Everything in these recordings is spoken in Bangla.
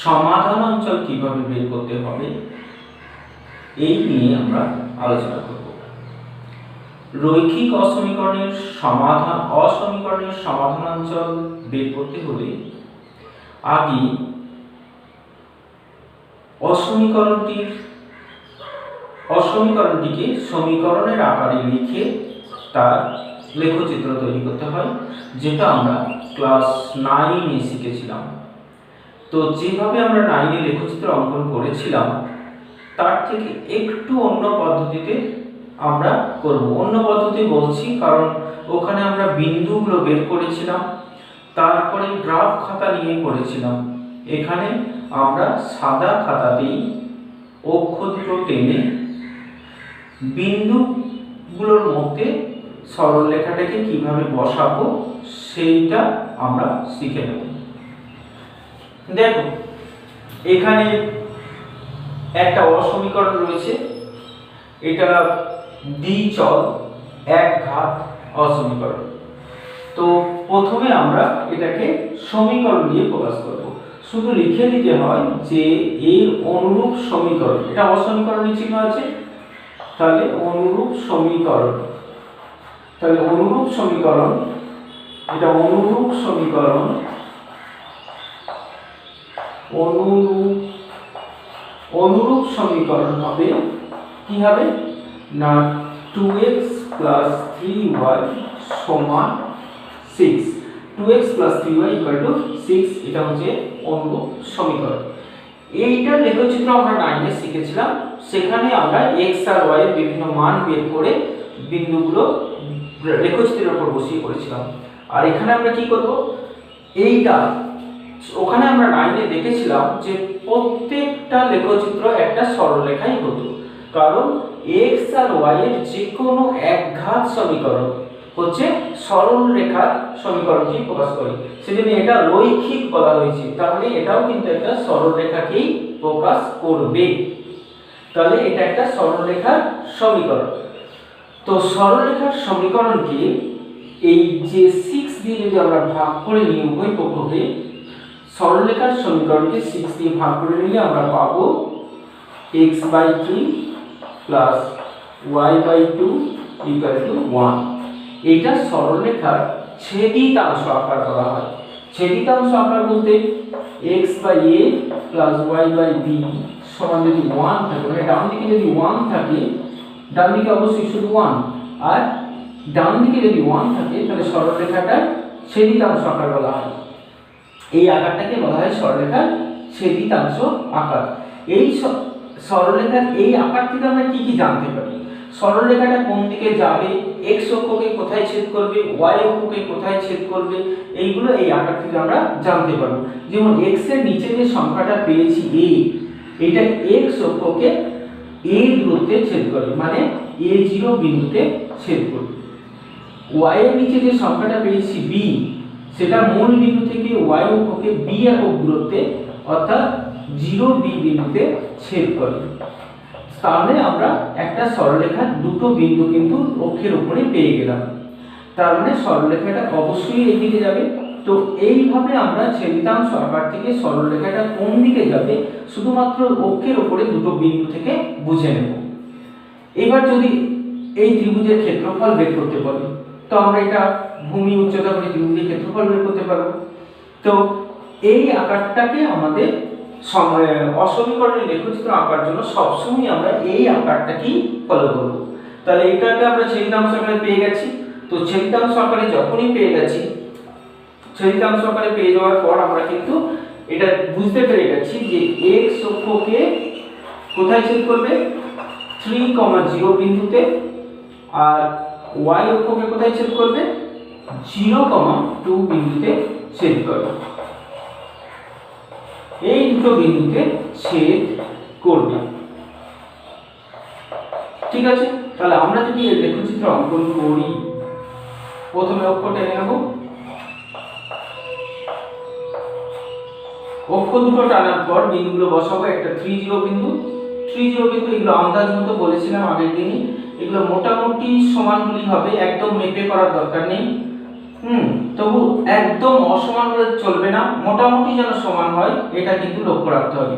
সমাধান অঞ্চল কিভাবে বের করতে হবে এই নিয়ে আমরা আলোচনা করব। রৈখিক অসমীকরণের সমাধান অঞ্চল বের করতে হলে আগে অসমীকরণটিকে সমীকরণের আকারে লিখে তার লেখচিত্র তৈরি করতে হয়, যেটা আমরা ক্লাস 9-এ শিখেছিলাম। তো যেভাবে আমরা 9-এ লেখচিত্র অঙ্কন করেছিলাম তার থেকে একটু অন্য পদ্ধতিতে আমরা করব। অন্য পদ্ধতি বলছি কারণ ওখানে আমরা বিন্দুগুলো বের করেছিলাম, তারপরে গ্রাফ খাতা নিয়ে করেছিলাম। এখানে আমরা সাদা খাতাতেই অক্ষর টেনে বিন্দুগুলোর মধ্যে সরল রেখাটাকে কিভাবে বসাবো সেইটা আমরা শিখে নেব। দেখো, এখানে একটা অসমীকরণ রয়েছে, এটা দ্বিচল একঘাত অসমীকরণ। তো প্রথমে আমরা এটাকে সমীকরণ দিয়ে প্রকাশ করব। শুধু লিখে দিতে হয় যে এর অনুরূপ সমীকরণ, এটা অসমীকরণের চিহ্ন আছে, তাহলে অনুরূপ সমীকরণ, এটা অনুরূপ সমীকরণ হবে কি হবে না 2x + 3y সমান 6, 2x + 3y = 6, এটা হচ্ছে অনুরূপ সমীকরণ। এইটা লেখচিত্র আমরা 9-এ শিখেছিলাম, সেখানে আমরা x আর y এর বিভিন্ন মান বের করে বিন্দুগুলো লেখচিত্রের উপর বসিয়ে করেছিলাম। আর এখানে আমরা কি করব, এইটা ওখানে আমরা 9-এ দেখেছিলাম যে প্রত্যেকটা লেখচিত্র একটা সরলরেখাই হতো, কারণ x আর y এর যে কোনো একঘাত সমীকরণ হচ্ছে সরল রেখার সমীকরণকে প্রকাশ করে, সেজন্য এটা রৈখিক বলা হয়েছে। তার মানে এটাও কিন্তু একটা সরল রেখাকেই প্রকাশ করবে, তাহলে এটা একটা সরল রেখার সমীকরণ। তো সরল রেখার সমীকরণকে এই যে 6 দিয়ে যদি আমরা ভাগ করে নিই উভয় পক্ষকে, সরল রেখার সমীকরণকে 6 দিয়ে ভাগ করে নিলে আমরা পাবো x/3 + y/2 = 1। এটা সরলরেখার ছেদিতাংশ আকার বলা হয়। ছেদিতাংশ আকার বলতে x/a + y/b সমান যদি 1 থাকে, মানে ডান দিকে যদি 1 থাকে, ডান দিকে অবশ্যই শুধু 1, আর ডান দিকে যদি 1 থাকে তাহলে সরলরেখাটার ছেদিতাংশ আকার বলা হয়। এই আকারটাকে বলা হয় সরলরেখার ছেদিতাংশ আকার। এই সরলরেখার এই আকার থেকে আমরা কি কি জানতে পারি? সরলরেখাটা কোন দিকে যাবে, x অক্ষকে কোথায় ছেদ করবে, y অক্ষকে কোথায় ছেদ করবে, এইগুলো এই আকার থেকে আমরা জানতে পারবো। যেমন x এর নিচে যে সংখ্যাটা পেয়েছি a, এটা x অক্ষকে a দূরত্বে ছেদ করবে, মানে a0 বিন্দুতে ছেদ করবে। y এর নিচে যে সংখ্যাটা পেয়েছি b, সেটা মূল বিন্দু থেকে y অক্ষকে b একক দূরত্বে অর্থাৎ 0b বিন্দুতে ছেদ করবে। তাহলে আমরা একটা সরলরেখার দুটো বিন্দু কিন্তু অক্ষের উপরে পেয়ে গেলাম, তার মানে সরলরেখাটা অবশ্যই এই দিকে যাবে। তো এইভাবে আমরা ছেদিতাংশ আকার থেকে সরলরেখাটা কোন দিকে যাবে শুধুমাত্র অক্ষের উপরে দুটো বিন্দু থেকে বুঝে নেব। এবার যদি এই ত্রিভুজের ক্ষেত্রফল বের করতে বলি, তো আমরা এটা ভূমি উচ্চতা করে ত্রিভুজের ক্ষেত্রফল বের করতে পারবো। তো এই আকারটাকে আমাদের অসমীকরণের লেখচিত্র আঁকার জন্য সবসময় আমরা এই আকারটাকেই ফলো করব। তাহলে এটাকে আমরা ছেদিতাংশ আকারে পেয়ে গেছি। তো ছেদিতাংশ আকারে যখনই পেয়ে গেছি, ছেদিতাংশ আকারে পেয়ে যাওয়ার পর আমরা কিন্তু এটা বুঝতে পেরে গেছি যে x অক্ষকে কোথায় ছেদ করবে, 3,0 বিন্দুতে, আর y অক্ষকে কোথায় ছেদ করবে, 0,2 বিন্দুতে ছেদ করবে। এই দুটো বিন্দুতে ছেদ করবে। ঠিক আছে, তাহলে আমরা যদি এর লেখচিত্র অঙ্কন করি, প্রথমে অক্ষ টেনে নেব। অক্ষ দুটো টানার পর বিন্দুগুলো বসাবো। একটা 30 বিন্দু, 30 বিন্দু এগুলো আন্দাজ মতো বলেছিলাম আগের দিনই, এগুলো মোটামুটি সমানগুলি হবে, একদম মেপে করার দরকার নেই। তবু একদম অসমান হলে চলবে না, মোটামুটি যেন সমান হয় এটা কিন্তু লক্ষ্য রাখতে হবে।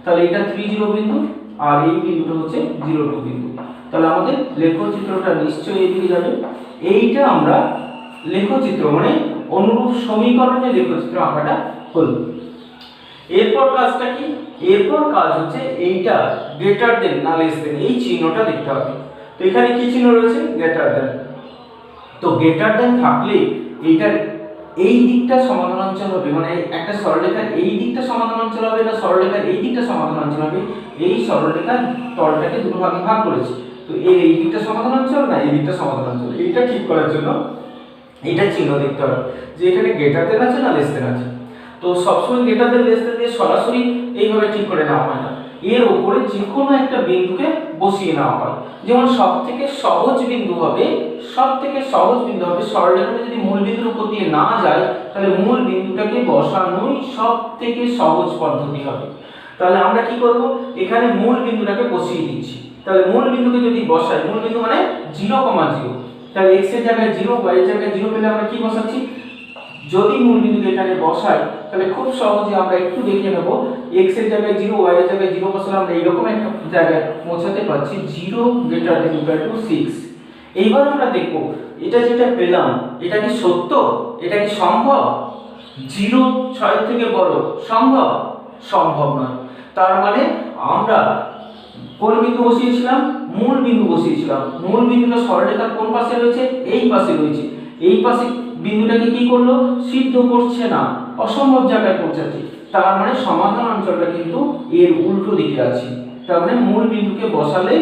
তাহলে এটা 30 বিন্দু আর এই বিন্দুটা হচ্ছে 02 বিন্দু। তাহলে আমাদের লেখচিত্রটা নিশ্চয়ই এদিকে যাবে। এইটা আমরা লেখচিত্র মানে অনুরূপ সমীকরণের লেখচিত্র আঁকাটা হলো। এরপর কাজটা কি? এরপর কাজ হচ্ছে এইটা গ্রেটার দেন না লেস দেন এই চিহ্নটা দেখতে হবে। তো এখানে কি চিহ্ন রয়েছে? Greater than. তো গ্রেটার দেন থাকলে এইটার এই দিকটা সমাধান অঞ্চল হবে, মানে একটা সরলরেখার এই দিকটা সমাধান অঞ্চল হবে না সরলরেখার এই দিকটা সমাধান অঞ্চল হবে। এই সরলরেখার তলটাকে দুটো ভাগে ভাগ করেছি, তো এই দিকটা সমাধান অঞ্চল না এই দিকটা সমাধান অঞ্চল, এইটা ঠিক করার জন্য এইটা চিহ্ন দেখতে হবে যে এখানে গ্রেটার দেন আছে না লেস দেন আছে। তো সবসময় গ্রেটার দেন লেস দেন দিয়ে সরাসরি এইভাবে ঠিক করে নেওয়া হয় না, এর উপরে যে কোনো একটা বিন্দুকে বসিয়ে নেওয়া হয়। যেমন সবথেকে সহজ বিন্দু হবে সরলরেখাটা যদি মূল বিন্দুর উপর দিয়ে না যায় তাহলে মূল বিন্দুটাকে বসানোই সবথেকে সহজ পদ্ধতি হবে। তাহলে আমরা কি করব? এখানে মূল বিন্দুটাকে বসিয়ে দিচ্ছি। তাহলে মূল বিন্দুকে যদি বসাই, মূল বিন্দু মানে 0,0, তাহলে x এর জায়গায় 0 y এর জায়গায় 0 পেলে আমরা কি বসাচ্ছি? যদি মূল বিন্দুকে এখানে বসাই তাহলে খুব সহজে আমরা একটু দেখে নেব, x এর জায়গায় 0 y এর জায়গায় 0 বসালে আমরা এইরকম একটা জায়গায় পৌঁছাতে পারছি 0 > 6। এইবার আমরা দেখব এটা যেটা পেলাম এটা কি সত্য, এটা কি সম্ভব? 0 6 থেকে বড় সম্ভব? সম্ভব নয়। তার মানে আমরা কোন বিন্দু বসিয়েছিলাম? মূল বিন্দু বসিয়েছিলাম। মূল বিন্দুটা সরলরেখার কোন পাশে রয়েছে? এই পাশে রয়েছে। এই পাশে বিন্দুটাকে কি করলো? সিদ্ধ করছে না, অসম্ভব জায়গায় পৌঁছাচ্ছে। তার মানে সমাধান অঞ্চলটা কিন্তু এর উল্টো দিকে আছে। তার মানে মূল বিন্দুকে বসালে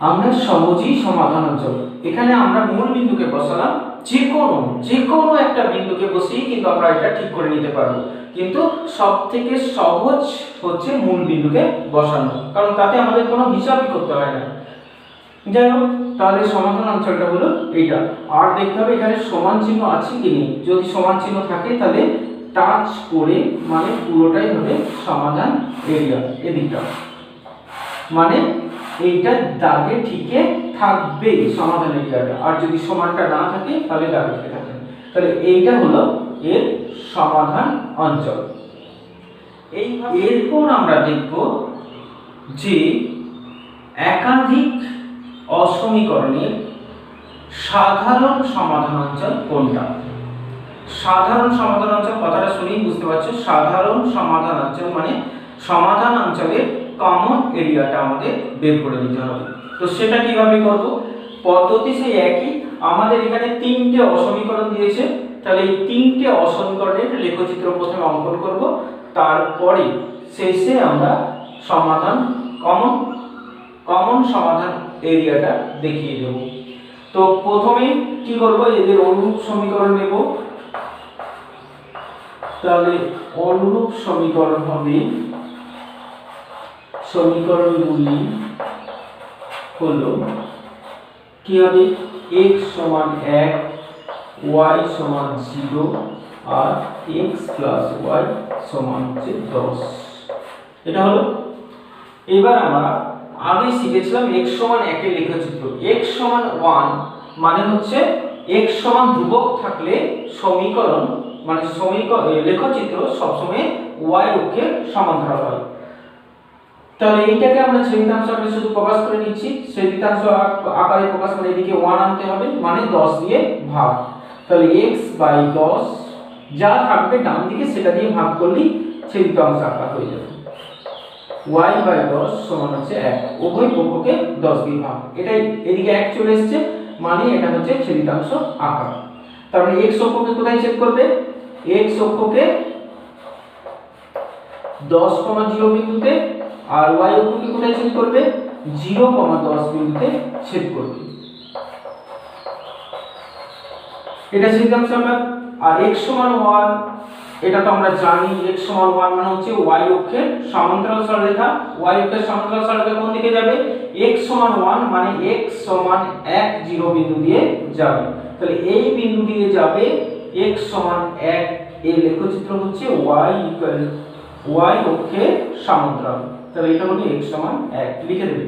আমরা সহজেই সমাধান অঞ্চল। এখানে আমরা মূল বিন্দুকে বসালাম, যে কোনো একটা বিন্দুকে বসিয়ে কিন্তু আমরা এটা ঠিক করে নিতে পারবো, কিন্তু সবথেকে সহজ হচ্ছে মূল বিন্দুকে বসানো, কারণ তাতে আমাদের কোনো হিসাবই করতে হয় না। যাই হোক, তাহলে সমাধান অঞ্চলটা হলো এইটা। আর দেখতে হবে এখানে সমান চিহ্ন আছে কি নেই। যদি সমান চিহ্ন থাকে তাহলে টাচ করে মানে পুরোটাই হবে সমাধান এরিয়া, এদিকটা মানে এইটা দাগে ঠিকে থাকবে সমাধান এরিয়াটা, আর যদি সমানটা না থাকে তাহলে দাগে ঠিকে থাকবে। তাহলে এইটা হলো এর সমাধান অঞ্চল। এরপর আমরা দেখব যে একাধিক অসমীকরণের সাধারণ সমাধান অঞ্চল কোনটা। সাধারণ সমাধান অঞ্চল কথাটা শুনেই বুঝতে পারছো, সাধারণ সমাধান অঞ্চল মানে সমাধান অঞ্চলের কমন এরিয়াটা আমাদের বের করে নিতে হবে। তো সেটা কিভাবে করব? পদ্ধতি সেই একই। আমাদের এখানে তিনটে অসমীকরণ দিয়েছে, তাহলে এই তিনটে অসমীকরণের লেখচিত্র প্রথমে অঙ্কন করব, তারপরে শেষে আমরা সমাধান কমন সমাধান এরিয়াটা দেখিয়ে দেব। তো প্রথমে কি করব? এদের অনুরূপ সমীকরণ নেব। তাহলে অনুরূপ সমীকরণ হবে, সমীকরণগুলি হলো কি হবে? x সমান 1, y সমান 0 আর x প্লাস y সমান 10। এটা হলো। এবার আমরা আগে শিখেছিলাম x সমান 1 এর লেখচিত্র। x সমান 1 মানে হচ্ছে x সমান ধ্রুবক থাকলে সমীকরণ মানে লেখচিত্র সবসময় y অক্ষের সমান্তরাল হয়। তাহলে এইটাকে আমরা ছেদিতাংশ আকারে শুধু প্রকাশ করে নিচ্ছি। ছেদিতাংশ আকারে প্রকাশ করে এদিকে 1 আনতে হবে, মানে 10 দিয়ে ভাগ। তাহলে x/10 যা থাকবে ডান দিকে সেটা দিয়ে ভাগ করলেই ছেদিতাংশ আকার হয়ে যাবে। y/10 সমান হচ্ছে 1, উভয় পক্ষকে 10 দিয়ে ভাগ। এটাই এদিকে 1 চলে এসেছে, মানে এটা হচ্ছে ছেদিতাংশ আকার। তার মানে x অক্ষকে কোথায় ছেদ করবে? x অক্ষকে 10,0 বিন্দুতে, আর y অক্ষকে কোথায় ছেদ করবে? 0,10 বিন্দুতে ছেদ করবে। এটা ছেদিতাংশ আকার। আর x সমান 1 এটা তো আমরা জানি, x সমান 1 মানে হচ্ছে y অক্ষের সমান্তরাল সরলরেখা। y অক্ষের সমান্তরাল সরলরেখা কোন দিকে যাবে? x সমান 1 মানে x সমান 1 0 বিন্দু দিয়ে যাবে। তাহলে এই বিন্দু দিয়ে যাবে x সমান 1, এর লেখচিত্র হচ্ছে y অক্ষের সমান্তরাল। তাহলে এটা হলো x সমান 1 লিখে দেবে,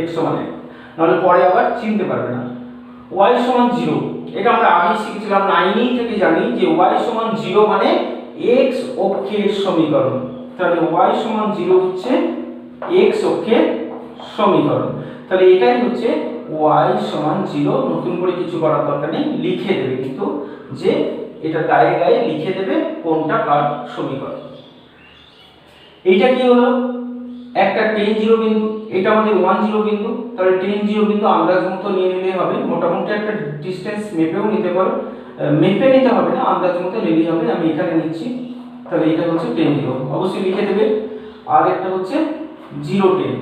x সমান 1, নাহলে পরে আবার চিনতে পারবে না। y সমান 0, এটা আমরা আগেই শিখেছিলাম 9 থেকে জানি যে y সমান 0 মানে x অক্ষের সমীকরণ। তাহলে y সমান 0 হচ্ছে x অক্ষের সমীকরণ। তাহলে এটাই হচ্ছে y সমান 0। নতুন করে কিছু করার দরকার নেই, লিখে দেবে কিন্তু যে এটা গায়ে গায়ে লিখে দেবে কোনটা কার সমীকরণ। এইটা কি হলো, একটা 10 0 বিন্দু, এটা আমাদের 1 0 বিন্দু। তাহলে 10 0 বিন্দু আন্দাজ মতো নিয়ে নিলে হবে, মোটামুটি একটা ডিসটেন্স মেপেও নিতে পারো, মেপে নিতে হবে না, আন্দাজ মতো নিলেই হবে। আমি এখানে নিচ্ছি, তাহলে এটা হচ্ছে 10 0, অবশ্যই লিখে দেবে। আর একটা হচ্ছে 0 10।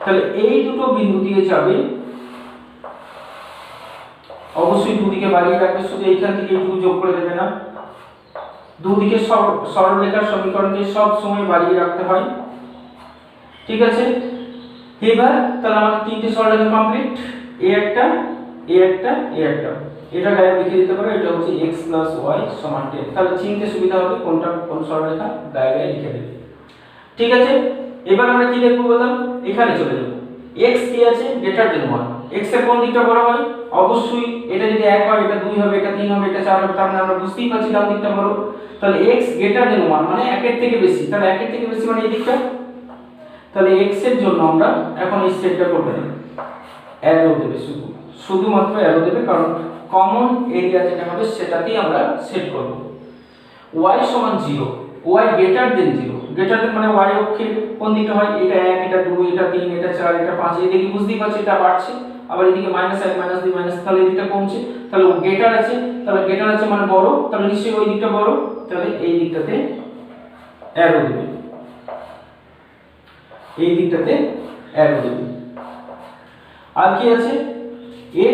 তাহলে এই দুটো বিন্দু দিয়ে যাবে, অবশ্যই দুদিকে বাড়িয়ে রাখবে, শুধু এইখান থেকে একটু যোগ করে দেবে না। দুদিকে সরলরেখার সমীকরণকে সব সময় বাড়িয়ে রাখতে হয়, ঠিক আছে। এবার তাহলে আমাদের তিনটে সরলরেখা কমপ্লিট, এ একটা, এ একটা, এ একটা। এটা গায়ে লিখে দিতে পারো, এটা হচ্ছে x + y = 10। তাহলে চিনতে সুবিধা হবে কোনটা কোন সরলরেখা, গায়ে গায়ে লিখে দেবে, ঠিক আছে। এবার আমরা কি দেখব বললাম, এখানে চলে যাব। x কি আছে, > 1। x এর কোন দিকটা বড় হয়, অবশ্যই এটা যদি 1 হয় এটা 2 হবে, এটা 3 হবে, এটা 4 হবে, তার মানে আমরা বুঝতেই পারছি ডান দিকটা বড়। তাহলে x > 1 মানে 1 এর থেকে বেশি, তাহলে 1 এর থেকে বেশি মানে এই দিকটা। তাহলে x এর জন্য আমরা এখন এই সেটটা করব না, অ্যারো দেবে, শুধুমাত্র অ্যারো দেবে, কারণ কমন এরিয়া যেটা হবে সেটাতেই আমরা সেট করব। y সমান 0, y greater than 0, greater than মানে y অক্ষের কোন দিকটা হয়, এটা 1, এটা 2, এটা 3, এটা 4, এটা 5, এদিকে বুঝতেই পারছি এটা বাড়ছে, আবার এদিকে -1 -2 তাহলে এই দিকটা কমছে। তাহলে গ্রেটার আছে, তাহলে গ্রেটার আছে মানে বড়, তাহলে নিশ্চয়ই ওই দিকটা বড়, তাহলে এই দিকটাতে অ্যারো দেবে, এই দিকটাতে অ্যারো দেবে। আর কি আছে,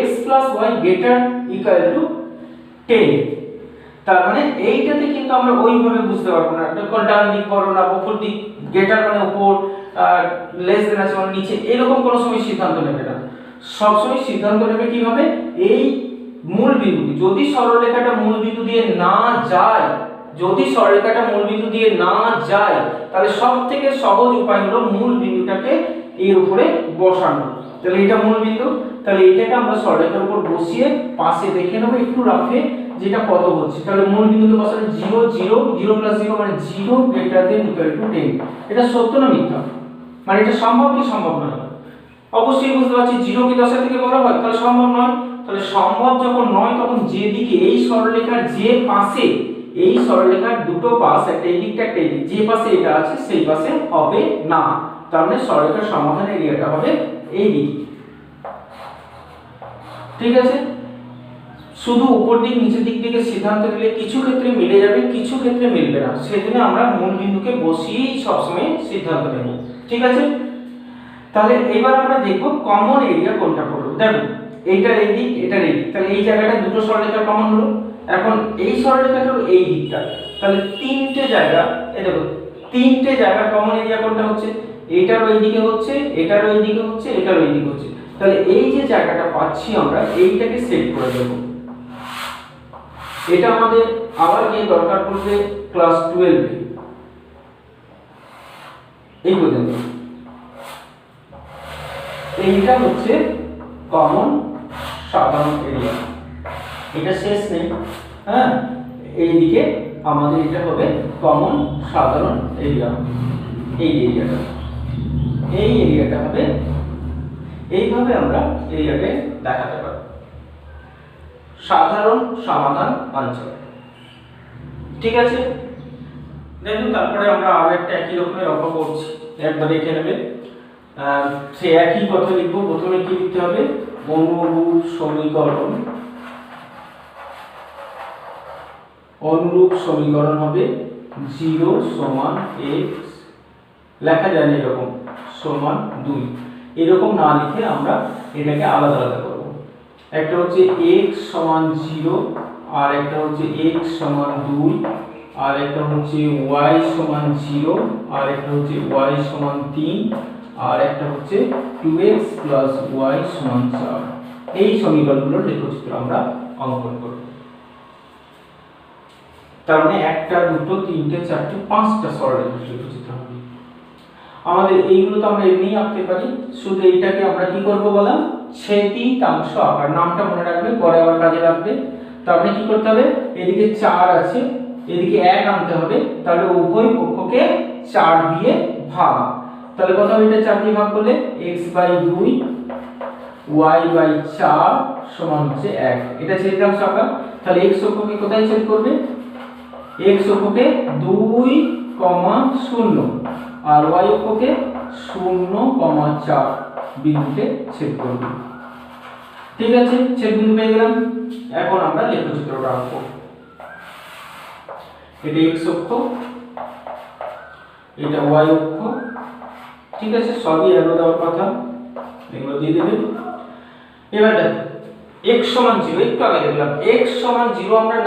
x + y > 10। তার মানে এইটাতে কিন্তু আমরা ওইভাবে বুঝতে পারবো না, কোন ডান দিক বড় না উপর দিক, গ্রেটার মানে উপর, লেস দেন আছে মানে নিচে, এরকম কোনো সময় সিদ্ধান্ত নেবে না। সব সময় সিদ্ধান্ত নেবে কিভাবে, এই মূল বিন্দু, যদি সরলরেখাটা মূল বিন্দু দিয়ে না যায়, যদি সরলরেখাটা মূল বিন্দু দিয়ে না যায়, তাহলে সবথেকে সহজ উপায় হলো মূল বিন্দুটাকে এর উপরে বসানো। তাহলে এটা মূল বিন্দু, তাহলে এটাকে আমরা সরলরেখার উপর বসিয়ে পাশে দেখে নেব একটু রাফে যেটা কত হচ্ছে। তাহলে মূল বিন্দুতে বসালে 0 0 0 + 0 মানে 0 > 10। এটা সত্য না মিথ্যা, মানে এটা সম্ভব কি সম্ভব নয়, অবশ্যই বুঝতে পারছি 0 কি 10 এর থেকে বড় হয়, তাহলে সম্ভব নয়। তাহলে সম্ভব যখন নয়, তখন যেদিকে এই সরলরেখার যে পাশে, এই সরলরেখার দুটো পাশ, একটা এই দিকটা একটা এই দিক, যে পাশে এটা আছে সেই পাশে হবে না। তার মানে সরলরেখার সমাধান এরিয়াটা হবে এই দিক, ঠিক আছে। শুধু উপর দিক নিচের দিক থেকে সিদ্ধান্ত নিলে কিছু ক্ষেত্রে মিলে যাবে, কিছু ক্ষেত্রে মিলবে না, সেজন্য আমরা মূল বিন্দুকে বসিয়েই সবসময় সিদ্ধান্ত নেব, ঠিক আছে। তাহলে এবার আমরা দেখব কমন এরিয়া কোনটা পড়লো। দেখো এইটার এই দিক, এটার এই দিক, তাহলে এই জায়গাটা দুটো সরলরেখা কমন হলো। এখন এই সরলরেখাটার এই দিকটা, তাহলে তিনটে জায়গা, এই দেখো তিনটে জায়গা কমন এরিয়া কোনটা হচ্ছে, এইটার ওই দিকে হচ্ছে, এটার ওই দিকে হচ্ছে, এটার ওই দিকে হচ্ছে। তাহলে এই যে জায়গাটা পাচ্ছি আমরা, এইটাকে সেট করে দেব। এটা আমাদের আবার কি দরকার পড়বে ক্লাস 12 এ, এই পর্যন্ত। এইটা হচ্ছে কমন সাধারণ এরিয়া, এটা শেষ নেই, হ্যাঁ। এইদিকে আমাদের এটা হবে কমন সাধারণ এরিয়া, এই এরিয়াটা হবে, এইভাবে আমরা এরিয়াকে দেখাতে পারি। সাধারণ সমাধান অঞ্চল, ঠিক আছে। দেখুন তারপরে আমরা আরো একটা একই রকমের অঙ্ক করছি, একবার দেখে নেবে। সে একই কথা লিখবো, প্রথমে কি লিখতে হবে, অনুরূপ সমীকরণ হবে 0 = x, লেখা যায় না এরকম, = 2। এরকম না লিখে আমরা এটাকে আলাদা আলাদা করব। একটা হচ্ছে x = 0, আর একটা হচ্ছে x = 2, আর একটা হচ্ছে y = 0, আর একটা হচ্ছে y = 3, আর একটা হচ্ছে 2x + y = 4। এই সমীকরণগুলোর লেখচিত্র আমরা অঙ্কন করব। তার মানে একটা, দুটো, তিনটে, চারটে, পাঁচটা সরলরেখার লেখচিত্র হবে আমাদের। এইগুলো তো আমরা এমনিই আঁকতে পারি, শুধু এইটাকে আমরা কি করব বলা, ছেদিতাংশ আকার, নামটা মনে রাখবে, পরে আবার কাজে লাগবে। তাহলে কি করতে হবে, এদিকে 4 আছে, এদিকে 1 আনতে হবে, তাহলে উভয় পক্ষকে 4 দিয়ে ভাগ। তাহলে কত হবে, এটা 4 দিয়ে ভাগ করলে x/2 y/4 সমান হচ্ছে 1। এটা ছেদিতাংশ আকার। তাহলে x অক্ষকে কোথায় ছেদ করবে, x অক্ষকে 2, 0 আর y অক্ষকে 0,4 বিন্দুতে ছেদ করবে। ঠিক আছে, ছেদ বিন্দু পেয়ে গেলাম। এখন আমরা লেখচিত্রটা আঁকবো। এটা x অক্ষ, এটা y অক্ষ। ঠিক আছে, সবই এলো দেওয়ার কথা, এগুলো দিয়ে দেবেন। এবার দেখো x সমান 0, একটু আগে দেখলাম x সমান 0 আমরা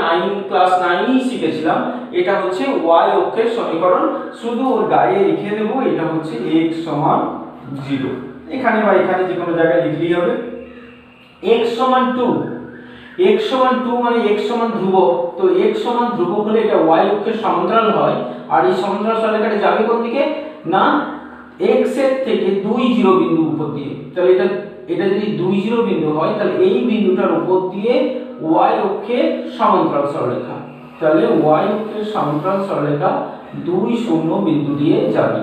ক্লাস 9 শিখেছিলাম। এটা হচ্ছে y অক্ষের সমীকরণ, শুধু ওর গায়ে লিখে দেব এটা হচ্ছে x সমান 0, এখানে বা এখানে যে কোনো জায়গায় লিখলেই হবে। x সমান 2, x সমান 2 মানে x সমান ধ্রুবক, তো x সমান ধ্রুবক হলে এটা y অক্ষের সমান্তরাল হয়, আর এই সমান্তরাল সরলরেখাটা যাবে কোন দিকে না x এর থেকে 2, 0 বিন্দু উপর দিয়ে। তাহলে এটা যদি 2, 0 বিন্দু হয়, তাহলে এই বিন্দুটার উপর দিয়ে y অক্ষের সমান্তরাল সরলরেখা, তাহলে y অক্ষের সমান্তরাল সরলরেখা 2, 0 বিন্দু দিয়ে যাবে।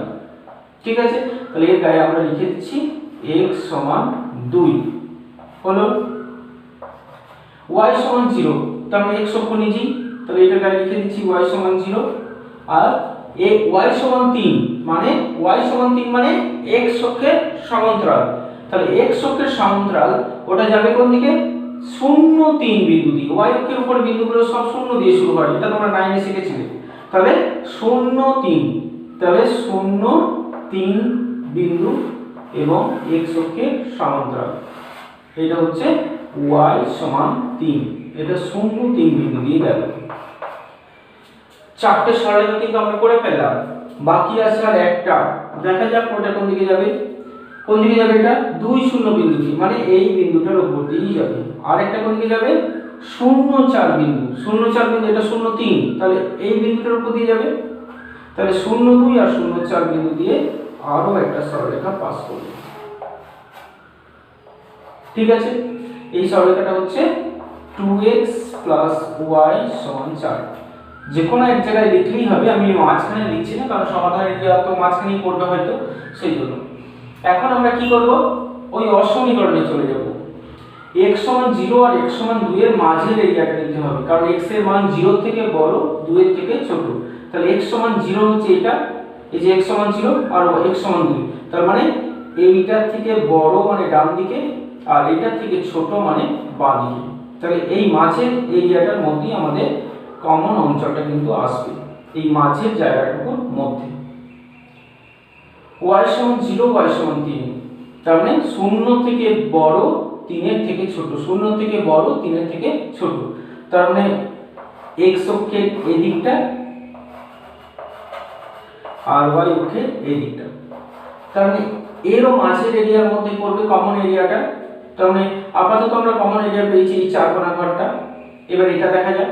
ঠিক আছে, তাহলে এর গায়ে আমরা লিখে দিচ্ছি x সমান 2 হলো, y সমান 0, তার মানে x অক্ষ নিয়েছি, তাহলে এটার গায়ে লিখে দিচ্ছি y সমান 0, আর y সমান 3 মানে x অক্ষের সমান্তরাল। তাহলে x অক্ষের সমান্তরাল ওটা যাবে কোন দিকে, 0, 3 বিন্দু দিয়ে। y অক্ষের উপর বিন্দুগুলো সব 0 দিয়ে শুরু হয়, এটা তোমরা 9 এ শিখেছিলে। তাহলে 0, 3, তাহলে 0, 3 বিন্দু এবং x অক্ষের সমান্তরাল, এটা হচ্ছে y সমান 3, এটা 0, 3 বিন্দু দিয়ে গেল। 4টে সরলরেখা কিন্তু আমরা করে ফেললাম, বাকি আছে আর একটা। দেখা যাক ওটা কোন দিকে যাবে। এটা 2, 0 বিন্দু দিয়ে, মানে এই বিন্দুটার উপর দিয়েই যাবে। আর একটা কোন দিকে যাবে, 0, 4 বিন্দু, 0, 4 বিন্দু, এটা 0, 3, তাহলে এই বিন্দুটার উপর দিয়ে যাবে। তাহলে 0, 2 আর 0, 4 বিন্দু দিয়ে আরো একটা সরলরেখা পাস করবে। ঠিক আছে, এই সরলরেখাটা হচ্ছে 2x + y = 4। যে কোনো এক জায়গায় লিখলেই হবে, আমি মাঝখানে লিখছি না, কারণ সমাধান এরিয়া তো মাঝখানেই পড়বে হয়তো, সেই জন্য। এখন আমরা কি করব, ওই অসমীকরণে চলে যাব। x সমান 0 আর x সমান 2 এর মাঝের এরিয়াটা নিতে হবে, কারণ x এর মান 0 থেকে বড়, 2 এর থেকে ছোট। তাহলে x সমান 0 হচ্ছে এটা, এই যে x সমান 0 আর x সমান 2, তার মানে এইটার থেকে বড় মানে ডান দিকে, আর এইটার থেকে ছোট মানে বাম দিকে। তাহলে এই মাঝের এরিয়াটার মধ্যেই আমাদের কমন অঞ্চলটা কিন্তু আসবে, এই মাঝের জায়গাটুকুর মধ্যে। y সমান 0, y সমান 3, তার মানে 0 থেকে বড়, 3 এর থেকে ছোট, 0 থেকে বড়, 3 এর থেকে ছোট। তার মানে x অক্ষের এই দিকটা আর y অক্ষের এই দিকটা, তার মানে এরও মাঝের এরিয়ার মধ্যে পড়বে কমন এরিয়াটা। তার মানে আপাতত আমরা কমন এরিয়া পেয়েছি এই 4 কোণা ঘরটা। এবার এটা দেখা যাক,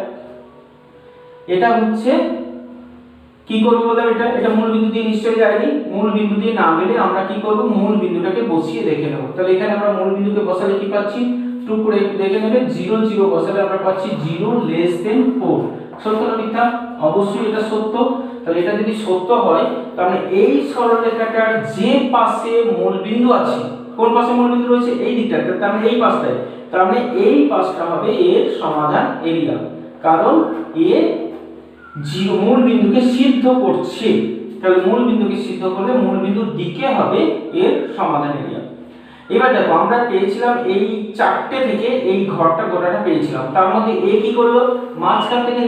এটা হচ্ছে কি করব বললাম, এটা মূল বিন্দু দিয়ে নিশ্চয়ই যায়নি। মূল বিন্দু দিয়ে না গেলে আমরা কি করব, মূল বিন্দুটাকে বসিয়ে দেখে নেব। তাহলে এখানে আমরা মূল বিন্দুকে বসালে কি পাচ্ছি, টুক করে একটু দেখে নেবে, 0, 0 বসালে আমরা পাচ্ছি 0 <4। সত্য না মিথ্যা? অবশ্যই এটা সত্য। তাহলে এটা যদি সত্য হয়, তাহলে এই সরলরেখাটার যে পাশে মূল বিন্দু আছে, কোন পাশে মূল বিন্দু রয়েছে, এই দিকটাতে, তার মানে এই পাশটায়, তার মানে এই পাশটা হবে এর সমাধান এরিয়া, কারণ এ মূল বিন্দুকে সিদ্ধ করছে। তাহলে মূল বিন্দুকে সিদ্ধ করলে মূল বিন্দুর দিকে হবে এর সমাধান এরিয়া। এবার দেখো আমরা পেয়েছিলাম এই 4টে থেকে এই ঘরটা গোটাটা পেয়েছিলাম, তার মধ্যে এ কি করলো, মাঝখান থেকে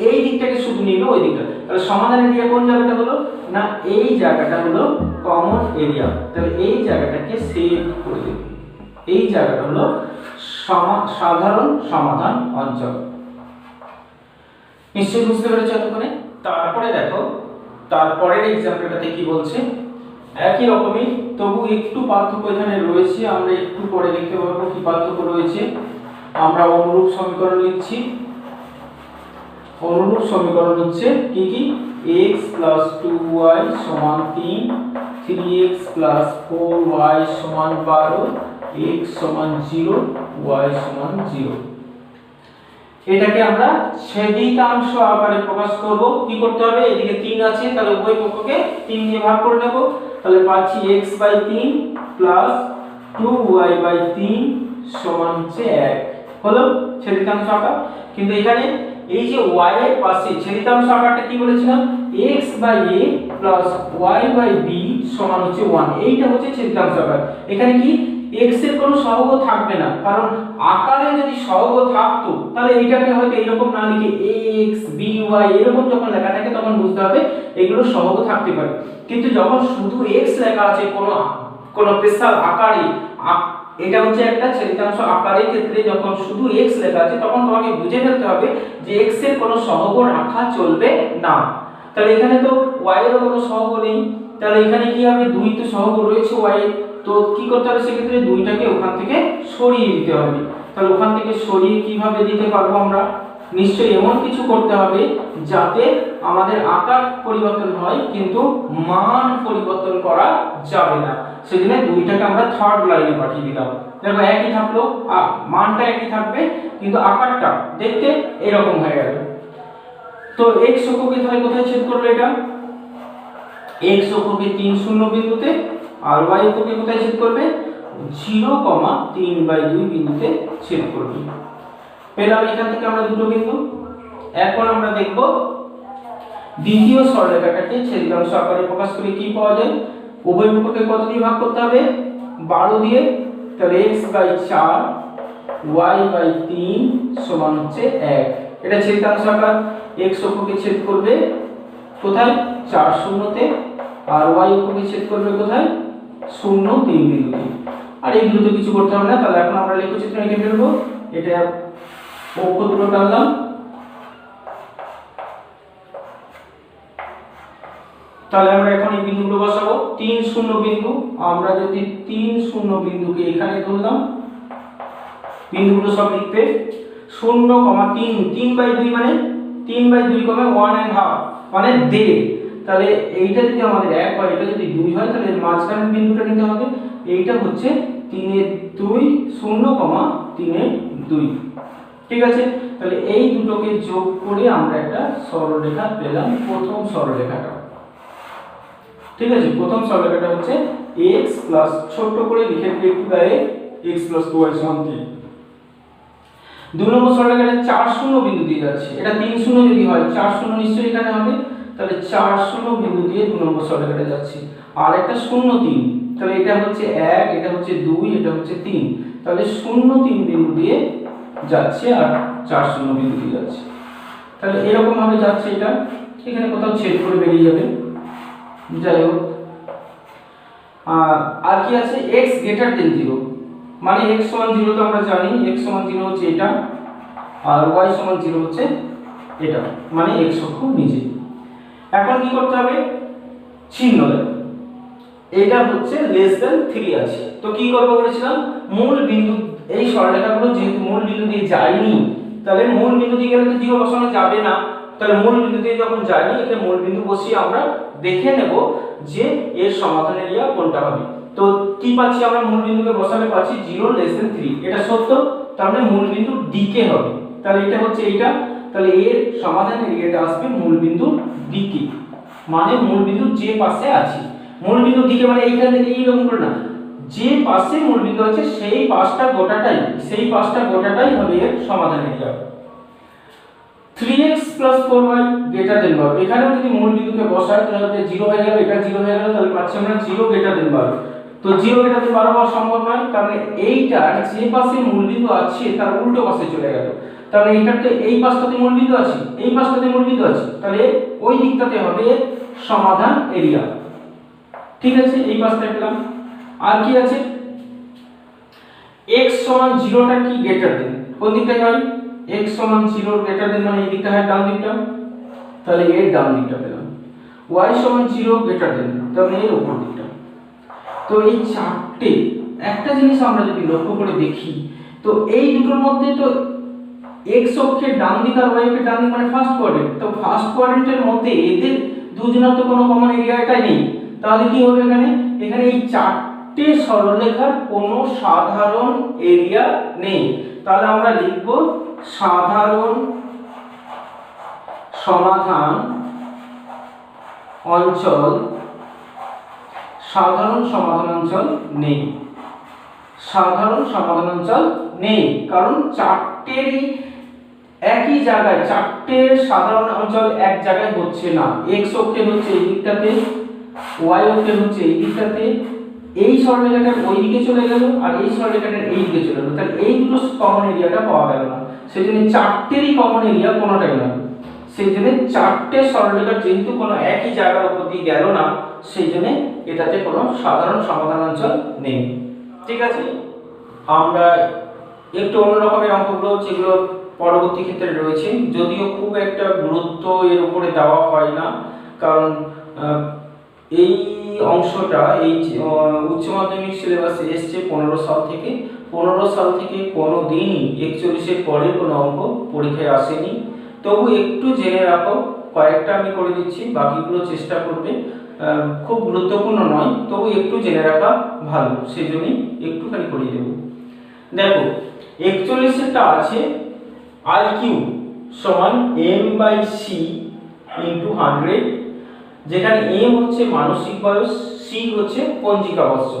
এই দিকটাকে শুধু নিল ওই দিকটা। তাহলে সমাধান এরিয়া কোন জায়গাটা হলো না, এই জায়গাটা হলো কমন এরিয়া। তাহলে এই জায়গাটাকে সেভ করে দেব, এই জায়গাটা হলো সাধারণ সমাধান অঞ্চল। নিশ্চয়ই বুঝতে পেরেছো এতক্ষণে? তারপরে দেখো তারপরের এক্সাম্পলটাতে কি বলছে, একই রকমই, তবু একটু পার্থক্য এখানে রয়েছে, আমরা একটু পরে দেখতে পাবো কি পার্থক্য রয়েছে। আমরা অনুরূপ সমীকরণ লিখছি। অনুরূপ সমীকরণ হচ্ছে কি কি, x + 2y = 3, 3x + 4y = 12, x সমান 0 y সমান 0। এটাকে আমরা ছেদিতাংশ আকারে প্রকাশ করব। কি করতে হবে, এদিকে 3 আছে তাহলে উভয় পক্ষকে 3 দিয়ে ভাগ করে নেব, তাহলে পাচ্ছি x/3 প্লাস 2y/3 সমান 1 হলো ছেদিতাংশ আকার। কিন্তু এখানে এই যে y এর পাশে ছেদিতাংশ আকারটা কি বলেছিলাম, x/a প্লাস y/b সমান 1, এইটা হচ্ছে ছেদিতাংশ আকার। এখানে কি x এর কোনো সহগ থাকবে না, কারণ আকারে যদি সহগ থাকতো তাহলে এইটাকে হয়তো এরকম না লিখে ax by এরকম যখন লেখা থাকে তখন বুঝতে হবে এগুলো সহগ থাকতে পারে। কিন্তু যখন শুধু x লেখা আছে কোনো স্পেশাল আকারে, এটা হচ্ছে একটা ছেদিতাংশ আকারের ক্ষেত্রে যখন শুধু x লেখা আছে তখন তোমাকে বুঝে ফেলতে হবে যে x এর কোনো সহগ রাখা চলবে না। তাহলে এখানে তো y এর কোনো সহগ নেই, তাহলে এখানে কি হবে, 2 তো সহগ রয়েছে y এর, তো কি করতে হবে সেক্ষেত্রে 2টাকে ওখান থেকে সরিয়ে দিতে হবে। তাহলে ওখান থেকে সরিয়ে কিভাবে দিতে পারবো আমরা, নিশ্চয়ই এমন কিছু করতে হবে যাতে আমাদের আকার পরিবর্তন হয় কিন্তু মান পরিবর্তন করা যাবে না। সেজন্য 2টাকে আমরা থার্ড লাইনে পাঠিয়ে দিলাম। দেখো একই থাকলো, মানটা একই থাকবে কিন্তু আকারটা দেখতে এরকম হয়ে গেল। তো x অক্ষকে তাহলে কোথায় ছেদ করলো, এটা x অক্ষকে 3 0 বিন্দুতে, আর y অক্ষকে কোথায় ছেদ করবে, 0,3/2 বিন্দুতে ছেদ করবে। পেলাম এখান থেকে আমরা দুটো বিন্দু। এখন আমরা দেখব দ্বিতীয় সরলরেখাটাকে ছেদিতাংশ আকারে প্রকাশ করে কি পাওয়া যায়। উভয় পক্ষকে কত দিয়ে ভাগ করতে হবে, 12 দিয়ে, তাহলে x/4 y/3 সমান 1। এটা ছেদিতাংশ আকার। x অক্ষকে ছেদ করবে কোথায়, 4 0-তে, আর y অক্ষকে ছেদ করবে কোথায়, 0 3 বিন্দুতে। আর এই দুটো কিছু করতে হবে না। তাহলে এখন আমরা লেখচিত্র এঁকে ফেলবো। এটা পক্ষ দুটো টানলাম, তাহলে আমরা এখন এই বিন্দুগুলো বসাবো। 3 0 বিন্দু, আমরা যদি 3 0 বিন্দুকে এখানে ধরলাম, বিন্দুগুলো সব লিখবে 0,3 3/2 মানে 3/2 কমে 1.5 মানে 1.5। তাহলে এইটা যদি আমাদের 1 হয়, এটা যদি 2 হয়, তাহলে মাঝখানের বিন্দুটা নিতে হবে। এইটা হচ্ছে 3/2 0,3/2। ঠিক আছে, তাহলে এই দুটোকে যোগ করে আমরা একটা সরলরেখা পেলাম, প্রথম সরলরেখাটা। ঠিক আছে, প্রথম সরলরেখাটা হচ্ছে x প্লাস ছোট করে লিখে একটু গায়ে x প্লাস 2y সমান 3। দুই নম্বর সরলরেখাটা 4 0 বিন্দু দিয়ে যাচ্ছে। এটা 3 0 যদি হয়, 4 0 নিশ্চয়ই এখানে হবে, তাহলে 4 0 বিন্দু দিয়ে দুই নম্বর সরলরেখাটা যাচ্ছে। আর একটা 0 3, তাহলে এটা হচ্ছে 1, এটা হচ্ছে 2, এটা হচ্ছে 3, তাহলে 0 3 বিন্দু দিয়ে যাচ্ছে আর 4 0 বিন্দু দিয়ে যাচ্ছে। তাহলে এরকম ভাবে যাচ্ছে, এটা এখানে কোথাও ছেদ করে বেরিয়ে যাবে। যাই হোক, আর কি আছে, x গ্রেটার দেন 0, মানে x সমান 0 তো আমরা জানি, x সমান 0 হচ্ছে এটা, আর y সমান 0 হচ্ছে এটা, মানে x অক্ষ নিচে। এখন কি করতে হবে, চিহ্ন দেব, এটা হচ্ছে লেস দেন 3 আছে। তো কি করব বলেছিলাম, মূল বিন্দু, এই সরলরেখাগুলো যেহেতু মূল বিন্দু দিয়ে যায়নি, তাহলে মূল বিন্দু দিয়ে গেলে তো 0 বসানো যাবে না। তাহলে মূল বিন্দু দিয়ে যখন যায়নি, এখানে মূল বিন্দু বসিয়ে আমরা দেখে নেব যে এর সমাধান এরিয়া কোনটা হবে। তো কি পাচ্ছি আমরা, মূল বিন্দুকে বসালে পাচ্ছি 0 লেস দেন 3, এটা সত্য, তার মানে মূল বিন্দু দিকে হবে। তাহলে এটা হচ্ছে এইটা, তাহলে এর সমাধান এরিয়াটা আসবে মূল বিন্দুর দিকে, মানে মূল বিন্দু যে পাশে আছে। মূল বিন্দুর দিকে মানে এইখান থেকে এইরকম করে না, যে পাশে মূল বিন্দু আছে সেই পাশটা গোটাটাই হবে এর সমাধান area. 3x + 4y greater than 12, এখানেও যদি মূল বিন্দুকে বসাই তাহলে 0 হয়ে গেল, এটা 0 হয়ে গেল, তাহলে পাচ্ছি আমরা 0 গ্রেটার দেন 12। তো 0 গ্রেটার দেন 12 হওয়া সম্ভব নয়, কারণ এইটার যে পাশে মূল বিন্দু আছে তার উল্টো পাশে চলে গেল। তাহলে এইটাতে এই পাশটাতে মূল বিন্দু আছে, এই পাশটাতে মূল বিন্দু আছে, তাহলে ওই দিকটাতে হবে সমাধান এরিয়া। ঠিক আছে, এই পাশটা পেলাম। আর কি আছে, x সমান 0টা কি গ্রেটার দেন, কোন দিকটায় হয়, x সমান 0 গ্রেটার দেন মানে এই দিকটা হয় ডান দিকটা, তাহলে এর ডান দিকটা পেলাম। y সমান 0 গ্রেটার দেন, তাহলে এর উপর দিকটা। তো এই চারটে, একটা জিনিস আমরা যদি লক্ষ্য করে দেখি, তো এই দুটোর মধ্যে তো x অক্ষের ডান দিক আর y অক্ষের ডান দিক মানে ফার্স্ট কোয়াড্রেন্ট, তো ফার্স্ট কোয়াড্রেন্টের মধ্যে এদের দুজনের তো কোনো কমন এরিয়াটাই নেই। তাহলে কি হবে, এখানে এই চারটে সরলরেখার কোনো সাধারণ এরিয়া নেই। তাহলে আমরা লিখব সাধারণ সমাধান অঞ্চল, সাধারণ সমাধান অঞ্চল নেই, সাধারণ সমাধান অঞ্চল নেই। কারণ চারটেরই একই জায়গায়, চারটে সাধারণ অঞ্চল এক জায়গায় হচ্ছে না। এক্স অক্ষে হচ্ছে এই দিকটাতে, ওয়াই অক্ষে হচ্ছে এই দিকটাতে, এই সরলরেখাটার ওই দিকে চলে গেল আর এই সরলরেখাটার এই দিকে চলে গেল, তাহলে এই দুটো কমন এরিয়াটা পাওয়া গেল না। সেই জন্য চারটেরই কমন এরিয়া কোনোটাই না। সেই জন্য চারটে সরলরেখার যেহেতু কোনো একই জায়গার উপর দিয়ে গেল না, সেই জন্য এটাতে কোনো সাধারণ সমাধান অঞ্চল নেই। ঠিক আছে, আমরা একটু অন্য রকমের অঙ্কগুলো যেগুলো পরবর্তী ক্ষেত্রে রয়েছে, যদিও খুব একটা গুরুত্ব এর উপরে দেওয়া হয় না, কারণ এই অংশটা এই উচ্চ মাধ্যমিক সিলেবাসে এসছে 15 সাল থেকে। 15 সাল থেকে কোনো দিনই 41-এর পরের কোনো অঙ্ক পরীক্ষায় আসেনি। তবু একটু জেনে রাখো, কয়েকটা আমি করে দিচ্ছি, বাকিগুলো চেষ্টা করবে। খুব গুরুত্বপূর্ণ নয়, তবু একটু জেনে রাখা ভালো, সেই জন্যই একটুখানি করিয়ে দেবো। দেখো 41-এরটা আছে IQ সমান m/c × 100, যেখানে m হচ্ছে মানসিক বয়স, c হচ্ছে পঞ্জিকা বর্ষ।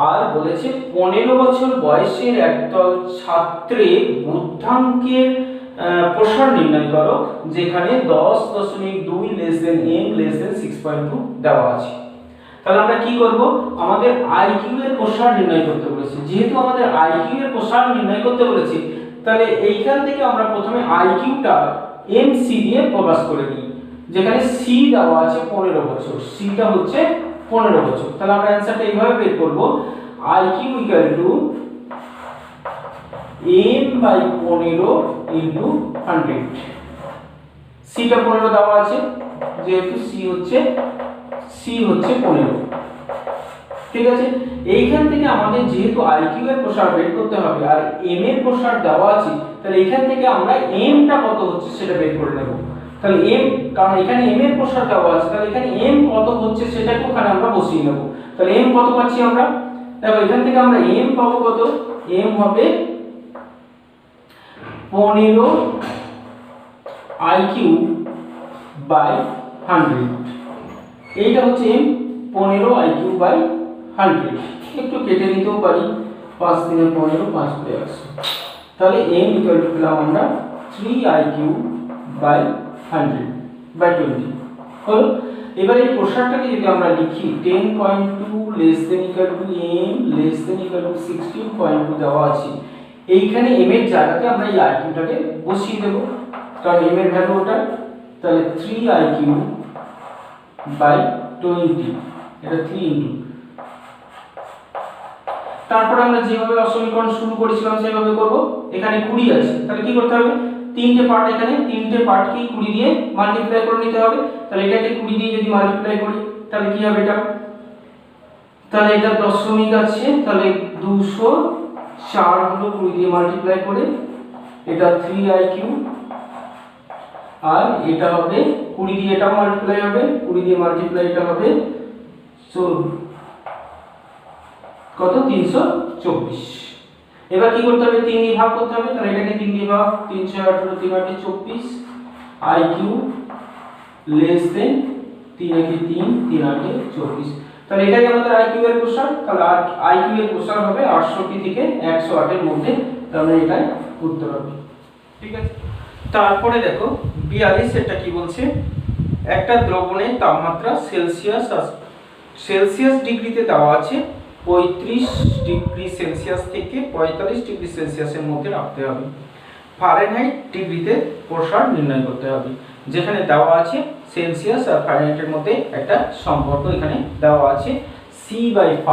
আর বলেছে 15 বছর বয়সের একদল ছাত্রের বুদ্ধাঙ্কের প্রসার নির্ণয় করো, যেখানে 10.2 m 6.2 দেওয়া আছে। তাহলে আমরা কি করব, আমাদের IQ এর প্রসার নির্ণয় করতে বলেছে। যেহেতু আমাদের IQ এর প্রসার নির্ণয় করতে বলেছে, তাহলে এইখান থেকে আমরা প্রথমে IQ-টা MC দিয়ে প্রকাশ করে নিই, যেখানে C দেওয়া আছে 15 বছর, C-টা হচ্ছে 15 বছর। তাহলে আমরা অ্যানসারটা এইভাবে বের করব, IQ = m/15 × 100। C-টা 15 দেওয়া আছে, যেহেতু C হচ্ছে 15। ঠিক আছে, এইখান থেকে আমাদের যেহেতু IQ এর প্রসার বের করতে হবে আর m এর প্রসার দেওয়া আছে, তাহলে এখান থেকে আমরা m-টা কত হচ্ছে সেটা বের করে নেব। তাহলে m, কারণ এখানে m এর প্রসার দেওয়া আছে, তাহলে এখানে m কত হচ্ছে সেটাকে ওখানে আমরা বসিয়ে নেব। তাহলে m কত পাচ্ছি আমরা, দেখো এখান থেকে আমরা m পাবো কত, m হবে 15 IQ/100। এইটা হচ্ছে m, 15 IQ/100। একটু কেটে নিতেও পারি, 5 × 3 = 15, 5 × 100। তাহলে m = পেলাম আমরা 3 IQ/100/20 হলো। এবারে এই প্রসারটাকে যদি আমরা লিখি 10.2 ≤ m ≤ 16.2 দেওয়া আছে, এইখানে m এর জায়গাতে আমরা এই IQ-টাকে বসিয়ে দেব, কারণ m এর ভ্যালু ওটা। তাহলে 3 IQ/20, এটা 3 × তারপরে আমরা যেভাবে অসমীকরণ শুরু করেছিলাম সেভাবে করব। এখানে 20 আছে, তাহলে কি করতে হবে, তিনটে পার্ট, এখানে তিনটে পার্টকে 20 দিয়ে মাল্টিপ্লাই করে নিতে হবে। তাহলে এটাকে 20 দিয়ে যদি মাল্টিপ্লাই করি তাহলে কি হবে এটা, তাহলে এটা দশমিক আছে, তাহলে 204 হলো 20 দিয়ে মাল্টিপ্লাই করে, এটা 3 IQ। আর এটা হবে 20 দিয়ে এটা মাল্টিপ্লাই হবে, 20 দিয়ে মাল্টিপ্লাই এটা হবে কত, 324। এবার কি করতে হবে, 3 দিয়ে ভাগ করতে হবে। তাহলে এটাকে 3 দিয়ে ভাগ, 3 6 18, 3 8 24, IQ < 3 1 3 3 8 24। তাহলে এটাই আমাদের IQ এর প্রসার। তাহলে IQ এর প্রসার হবে 68 থেকে 108 এর মধ্যে। তাহলে এটাই উত্তর হবে। ঠিক আছে, তারপরে দেখো 42 এটা কি বলছে, একটা দ্রবণের তাপমাত্রা সেলসিয়াস ডিগ্রিতে দেওয়া আছে, 35 ডিগ্রি সেলসিয়াস থেকে 45 ডিগ্রি সেলসিয়াসের মধ্যে রাখতে হবে। ফারেনহাইট ডিগ্রিতে প্রসার নির্ণয় করতে হবে, যেখানে দেওয়া আছে সেলসিয়াস আর ফারেনহাইটের মধ্যে একটা সম্পর্ক এখানে দেওয়া আছে, C/5 =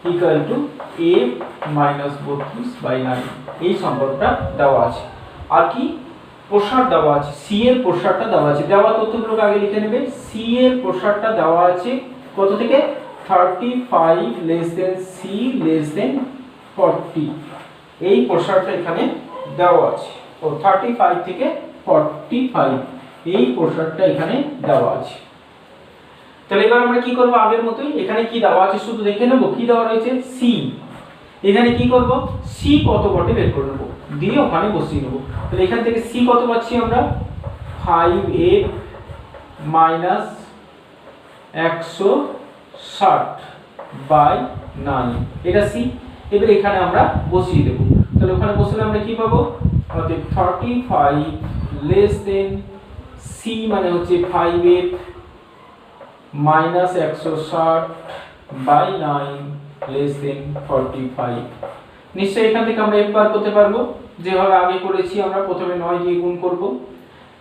A-32/9, এই সম্পর্কটা দেওয়া আছে। আর কি প্রসার দেওয়া আছে, C এর প্রসারটা দেওয়া আছে, দেওয়া তথ্যগুলোকে আগে লিখে নেবে। C এর প্রসারটা দেওয়া আছে কত থেকে, 35 < C < 40, এই প্রসারটা এখানে দেওয়া আছে। ও 35 থেকে 45 এই প্রসারটা এখানে দেওয়া আছে। তাহলে এবার আমরা কি করব, আগের মতোই এখানে কি দেওয়া আছে শুধু দেখে নেব। কি দেওয়া রয়েছে, সি। এখানে কি করব, সি কত বটে বের করে নেব, দিয়ে ওখানে বসিয়ে নেব। তাহলে এখান থেকে সি কত পাচ্ছি আমরা, 5f মাইনাস 160/9, এটা সি। এবার এখানে আমরা বসিয়ে দেব। তাহলে ওখানে বসালে আমরা কি পাবো, অর্থাৎ 35 লেস দেন সি মানে হচ্ছে 5f মাইনাস 160/9 লেস দেন 45। নিশ্চয়ই এখান থেকে আমরা f বার করতে পারবো, যেভাবে আগে করেছি আমরা। প্রথমে 9 দিয়ে গুণ করব,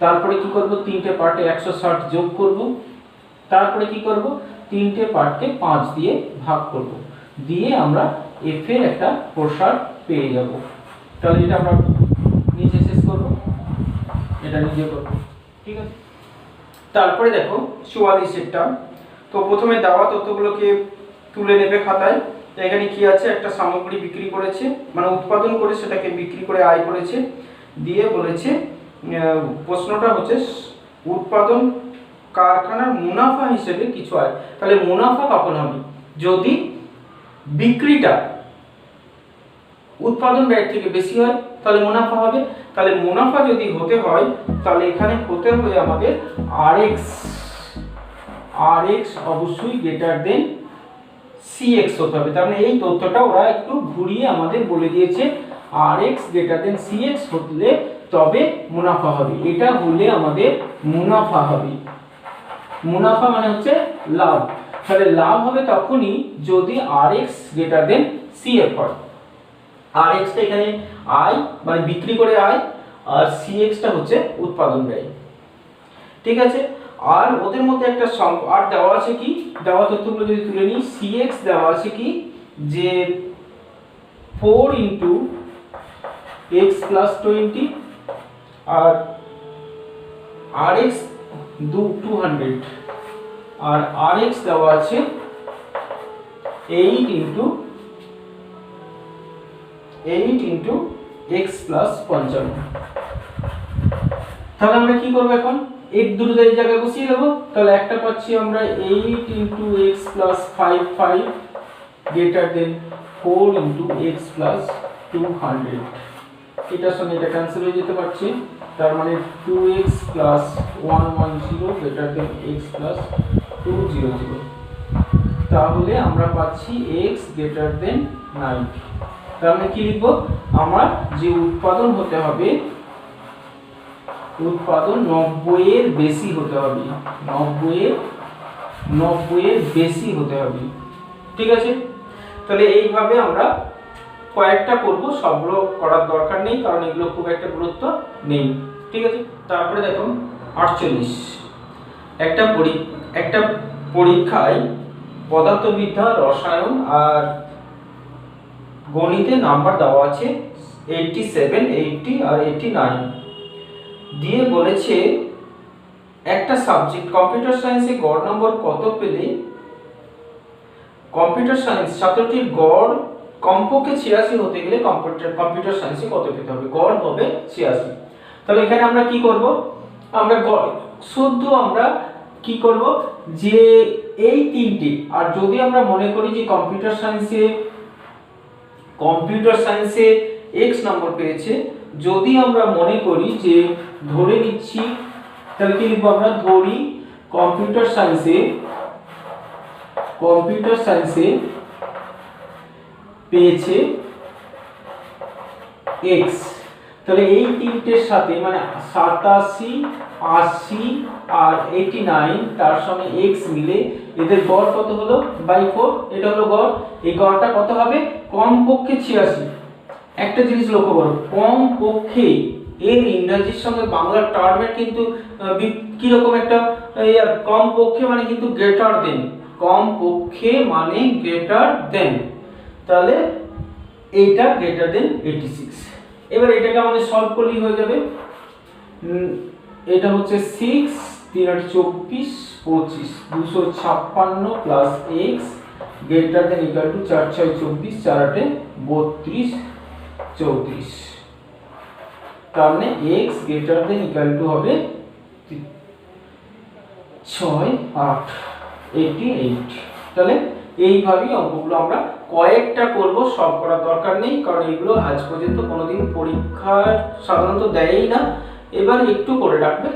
তারপরে কি করব, তিনটে পার্টে 160 যোগ করব, তারপরে কি করব, তিনটে পার্টকে 5 দিয়ে ভাগ করব, দিয়ে আমরা f এর একটা প্রসার পেয়ে যাব। তাহলে এটা আমরা নিচে শেষ করব, এটা নিজে করব, ঠিক আছে। তারপরে দেখো 44 এরটা। তো প্রথমে দেওয়া তথ্যগুলোকে তুলে নেবে খাতায়। তো এখানে কি আছে, একটা সামগ্রী বিক্রি করেছে, মানে উৎপাদন করে সেটাকে বিক্রি করে আয় করেছে, দিয়ে বলেছে প্রশ্নটা হচ্ছে উৎপাদন কারখানার মুনাফা হিসেবে কিছু আয়। তাহলে মুনাফা কখন হবে, যদি বিক্রিটা উৎপাদন ব্যয় থেকে বেশি হয় তাহলে মুনাফা হবে। তাহলে মুনাফা যদি হতে হয় তাহলে এখানে হতে হবে আমাদের rx অবশ্যই গ্রেটার দেন cx হতে হবে। তার মানে এই তথ্যটা ওরা একটু ঘুরিয়ে আমাদের বলে দিয়েছে, rx গ্রেটার দেন cx হলে তবে মুনাফা হবে। এটা হলে আমাদের মুনাফা হবে। মুনাফা মানে হচ্ছে লাভ। তাহলে লাভ হবে তখনই যদি rx গ্রেটার দেন cf হয়। rx টা এখানে আয় মানে বিক্রি করে আয়, আর cx টা হচ্ছে উৎপাদন ব্যয়, ঠিক আছে। আর ওদের মধ্যে একটা আর দেওয়া আছে কি, দেওয়া তথ্যগুলো যদি তুলে নিই, cx দেওয়া আছে কি যে 4 × x + 20, আর rx 200, আর rx দেওয়া আছে 8 × x + 55। তাহলে আমরা কি করব, এখন এক দুটো এই জায়গায় বসিয়ে দেব। তাহলে একটা পাচ্ছি আমরা 8 × x + 55 গ্রেটার দেন 4 × x + 200। এটার সঙ্গে এটা ক্যান্সেল হয়ে যেতে পারছে, তার মানে 2x + 110 গ্রেটার দেন x + 200। তাহলে আমরা পাচ্ছি x গ্রেটার দেন 90। তার মানে কি লিখব, আমরা যে উৎপাদন হতে হবে, উৎপাদন 90 এর বেশি হতে হবে, 90 এর বেশি হতে হবে, ঠিক আছে। তাহলে এইভাবে আমরা কয়েকটা করব, সবগুলো করার দরকার নেই কারণ এগুলো খুব একটা গুরুত্ব নেই, ঠিক আছে। তারপরে দেখো 48, একটা পরীক্ষায় পদার্থবিদ্যা, রসায়ন আর গণিতে নাম্বার দেওয়া আছে 87, 80 আর 89, দিয়ে বলেছে একটা সাবজেক্ট কম্পিউটার সায়েন্সে গড় নম্বর কত পেলে কম্পিউটার সায়েন্স ছাত্রটির গড় কমপক্ষে 86 হতে গেলে কম্পিউটার সায়েন্সে কত পেতে হবে, গড় হবে 86। তাহলে এখানে আমরা কি করব, আমরা শুদ্ধ আমরা কি করব যে এই তিনটি, আর যদি আমরা মনে করি যে কম্পিউটার সায়েন্সে x নম্বর পেয়েছে, যদি আমরা মনে করি যে ধরে নিচ্ছি, তাহলে কি লিখব, আমরা ধরি কম্পিউটার সায়েন্সে পেয়েছে x। তাহলে এই তিনটের সাথে মানে 87, 80 আর 89, তার সঙ্গে x মিলে এদের গড় কত হলো, /4। এটা হলো গড়। এই গড়টা কত হবে, কমপক্ষে 86। একটা জিনিস লক্ষ্য করো, কমপক্ষে এর ইংরেজির সঙ্গে বাংলা টার্মের কিন্তু কি রকম একটা, কমপক্ষে মানে কিন্তু গ্রেটার দেন, কমপক্ষে মানে গ্রেটার দেন। তাহলে এইটা গ্রেটার দেন 86। এবার এটাকে আমাদের সলভ করলেই হয়ে যাবে। এটা হচ্ছে 6 3 8 24 25 256 plus x greater than equal to 4 6 24 4 8 32 34। তার মানে x greater than equal to হবে 6 8। 88। তাহলে এইভাবেই অঙ্কগুলো আমরা কয়েকটা করব, সব করার দরকার নেই, কারণ এগুলো আজ পর্যন্ত কোনোদিন পরীক্ষার সাধারণত দেয়ই না। এবার একটু করে রাখবে।